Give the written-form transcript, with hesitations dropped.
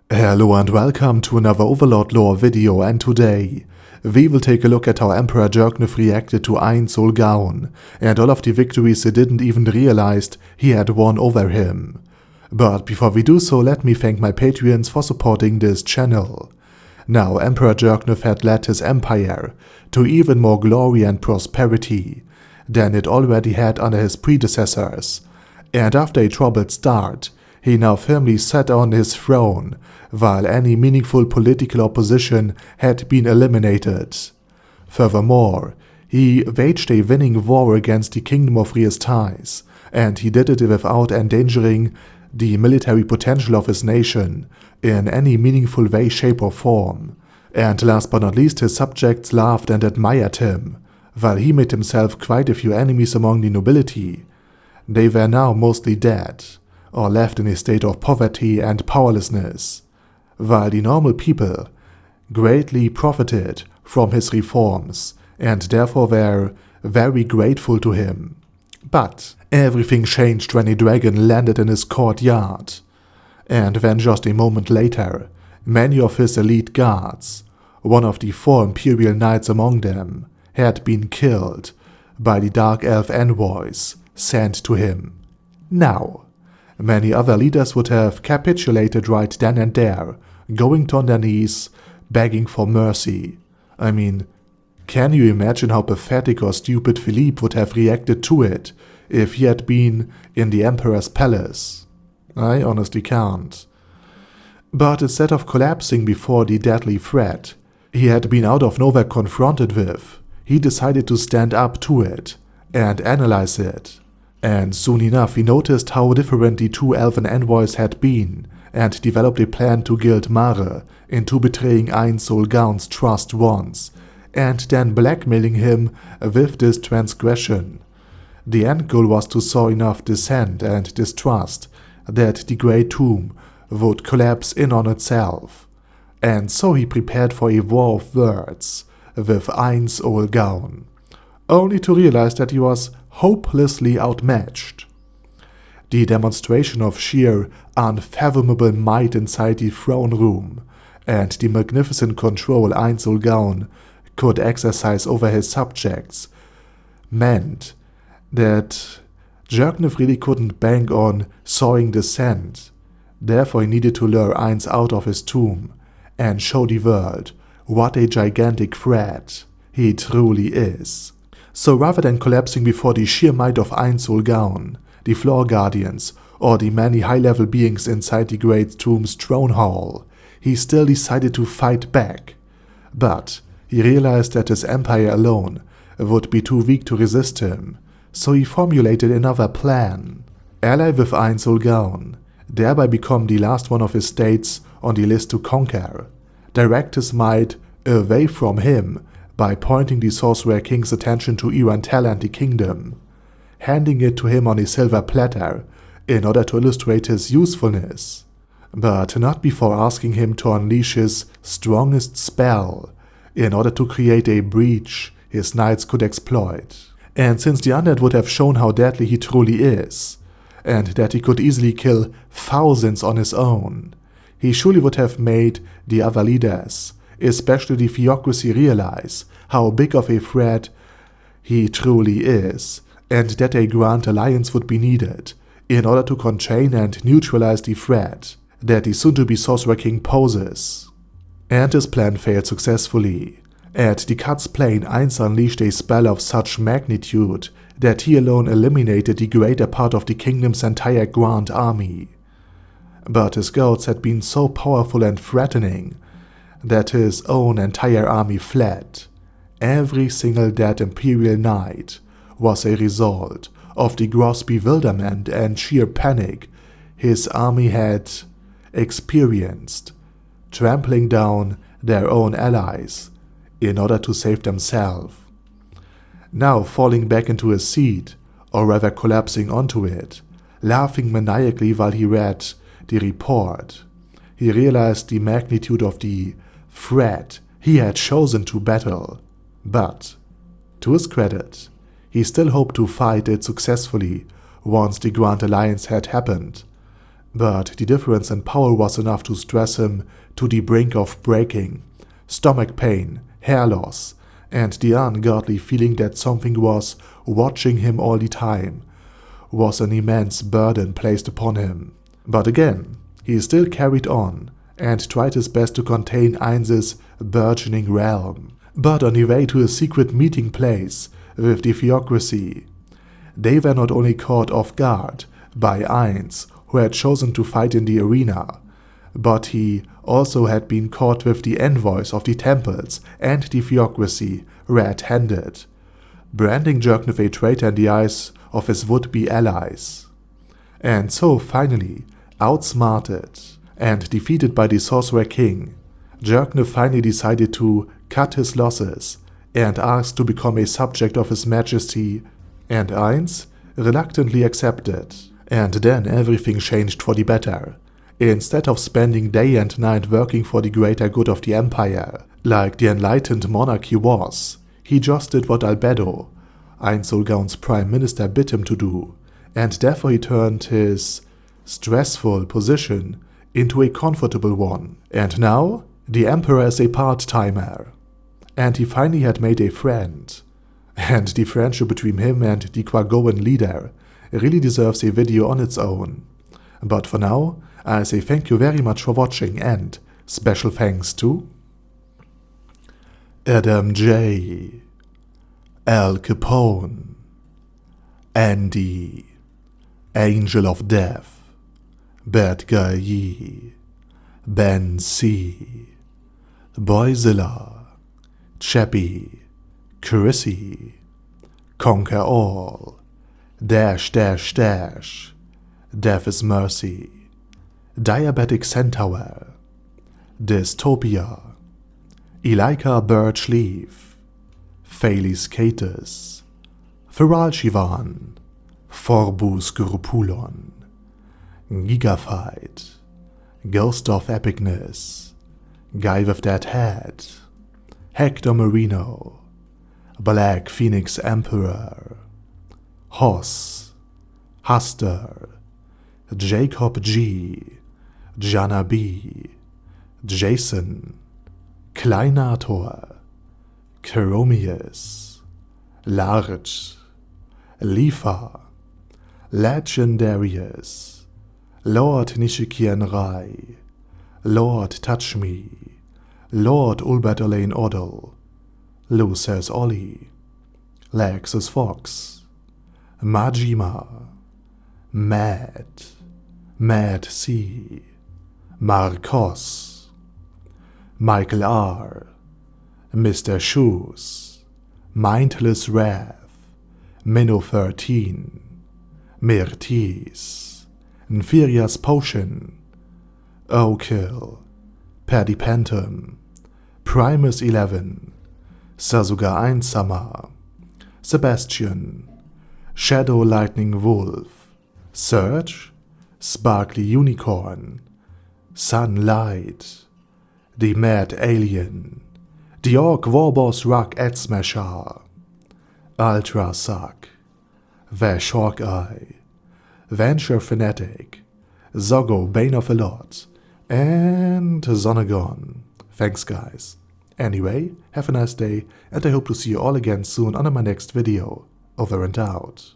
Hello and welcome to another Overlord lore video, and today we will take a look at how Emperor Jircniv reacted to Ainz Ooal Gown and all of the victories he didn't even realize he had won over him. But before we do so, let me thank my Patreons for supporting this channel. Now, Emperor Jircniv had led his empire to even more glory and prosperity than it already had under his predecessors, and after a troubled start, he now firmly sat on his throne, while any meaningful political opposition had been eliminated. Furthermore, he waged a winning war against the Kingdom of Vitories, and he did it without endangering the military potential of his nation in any meaningful way, shape or form. And last but not least, his subjects loved and admired him, while he made himself quite a few enemies among the nobility. They were now mostly dead, or left in a state of poverty and powerlessness, while the normal people greatly profited from his reforms and therefore were very grateful to him. But everything changed when a dragon landed in his courtyard, and then just a moment later, many of his elite guards, one of the 4 imperial knights among them, had been killed by the dark elf envoys sent to him. Now, many other leaders would have capitulated right then and there, going on their knees, begging for mercy. I mean, can you imagine how pathetic or stupid Philippe would have reacted to it if he had been in the Emperor's palace? I honestly can't. But instead of collapsing before the deadly threat he had been out of nowhere confronted with, he decided to stand up to it and analyze it. And soon enough he noticed how different the 2 elven envoys had been, and developed a plan to guilt Mare into betraying Ainz Ooal Gown's trust once, and then blackmailing him with this transgression. The end goal was to sow enough dissent and distrust that the Great Tomb would collapse in on itself. And so he prepared for a war of words with Ainz Ooal Gown, only to realize that he was hopelessly outmatched. The demonstration of sheer, unfathomable might inside the throne room, and the magnificent control Ainz Ooal Gown could exercise over his subjects, meant that Jircniv really couldn't bank on sowing dissent. Therefore he needed to lure Ainz out of his tomb and show the world what a gigantic threat he truly is. So rather than collapsing before the sheer might of Ainz Ooal Gown, the Floor Guardians, or the many high-level beings inside the Great Tomb's throne hall, he still decided to fight back. But he realized that his empire alone would be too weak to resist him, so he formulated another plan. Ally with Ainz Ooal Gown, thereby become the last one of his states on the list to conquer. Direct his might away from him by pointing the Sorcerer King's attention to Irantel and the kingdom, handing it to him on a silver platter in order to illustrate his usefulness, but not before asking him to unleash his strongest spell in order to create a breach his knights could exploit. And since the undead would have shown how deadly he truly is, and that he could easily kill thousands on his own, he surely would have made the other leaders, especially the theocracy, realize how big of a threat he truly is, and that a grand alliance would be needed in order to contain and neutralize the threat that the soon-to-be Sorcerer King poses. And his plan failed successfully. At the Cut's Plain, Ainz unleashed a spell of such magnitude that he alone eliminated the greater part of the kingdom's entire grand army. But his gods had been so powerful and threatening that his own entire army fled. Every single dead imperial knight was a result of the gross bewilderment and sheer panic his army had experienced, trampling down their own allies in order to save themselves. Now falling back into his seat, or rather collapsing onto it, laughing maniacally while he read the report, he realized the magnitude of the threat he had chosen to battle. But, to his credit, he still hoped to fight it successfully once the Grand Alliance had happened, But the difference in power was enough to stress him to the brink of breaking. Stomach pain, hair loss, and the ungodly feeling that something was watching him all the time was an immense burden placed upon him. But again, he still carried on and tried his best to contain Ainz's burgeoning realm. But on the way to a secret meeting place with the theocracy, they were not only caught off guard by Ainz, who had chosen to fight in the arena, but he also had been caught with the envoys of the temples and the theocracy red-handed, branding Jircniv a traitor in the eyes of his would-be allies. And so finally, outsmarted and defeated by the Sorcerer King, Jircniv finally decided to cut his losses and asked to become a subject of His Majesty, and Ainz reluctantly accepted. And then everything changed for the better. Instead of spending day and night working for the greater good of the Empire, like the enlightened monarch he was, he just did what Albedo, Ainz Ooal Gown's prime minister, bid him to do, and therefore he turned his stressful position into a comfortable one. And now, the Emperor is a part-timer, and he finally had made a friend. And the friendship between him and the Quagoan leader really deserves a video on its own. But for now, I say thank you very much for watching, and special thanks to Adam J, Al Capone, Andy, Angel of Death, Bad Guy Yee, Ben C, Boyzilla, Chappie, Chrissy, Conquer All, Dash Dash Dash, Death is Mercy, Diabetic Centaur, Dystopia, Elika Birch Leaf, Phalis Catus, Feral Shivan, Forbus Gurupulon, Gigafight, Ghost of Epicness, Guy with That Head, Hector Marino, Black Phoenix Emperor, Hoss, Huster, Jacob G, Jana B, Jason, Kleinator, Chromius, Large, Lifa, Legendarius, Lord Nishikian Rai, Lord Touch Me, Lord Ulbert Elaine Odell, Lucis Ollie, Lexus Fox, Majima, Mad, Mad C, Marcos, Michael R, Mr. Shoes, Mindless Wrath, Minnow 13, Mirtis, Nfiria's Potion, Okill, Perdipentum, Primus 11, Sasuga Einsama, Sebastian, Shadow Lightning Wolf, Surge, Sparkly Unicorn, Sunlight, The Mad Alien, The Orc Warboss Rock Edsmasher, Ultra Suck, Vash Hawkeye, Venture Fanatic, Zoggo Bane of a Lot, and Zonagon. Thanks guys. Anyway, have a nice day, and I hope to see you all again soon on my next video. Over and out.